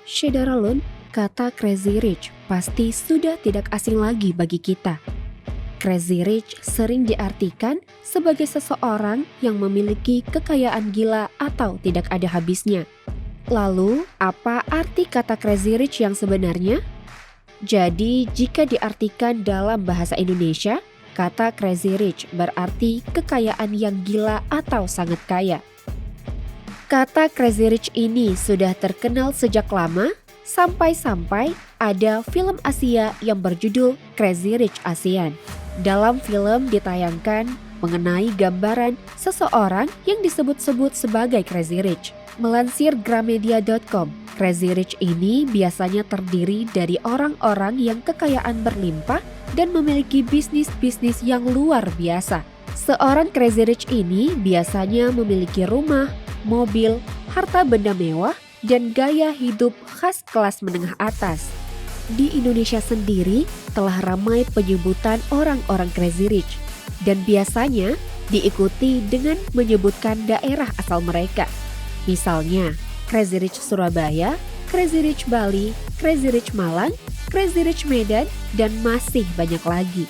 Syederalun, kata Crazy Rich pasti sudah tidak asing lagi bagi kita. Crazy Rich sering diartikan sebagai seseorang yang memiliki kekayaan gila atau tidak ada habisnya. Lalu, apa arti kata Crazy Rich yang sebenarnya? Jadi, jika diartikan dalam bahasa Indonesia, kata Crazy Rich berarti kekayaan yang gila atau sangat kaya. Kata Crazy Rich ini sudah terkenal sejak lama, sampai-sampai ada film Asia yang berjudul Crazy Rich Asian. Dalam film ditayangkan mengenai gambaran seseorang yang disebut-sebut sebagai Crazy Rich. Melansir Gramedia.com, Crazy Rich ini biasanya terdiri dari orang-orang yang kekayaan berlimpah dan memiliki bisnis-bisnis yang luar biasa. Seorang Crazy Rich ini biasanya memiliki rumah, mobil, harta benda mewah, dan gaya hidup khas kelas menengah atas. Di Indonesia sendiri telah ramai penyebutan orang-orang Crazy Rich, dan biasanya diikuti dengan menyebutkan daerah asal mereka. Misalnya, Crazy Rich Surabaya, Crazy Rich Bali, Crazy Rich Malang, Crazy Rich Medan, dan masih banyak lagi.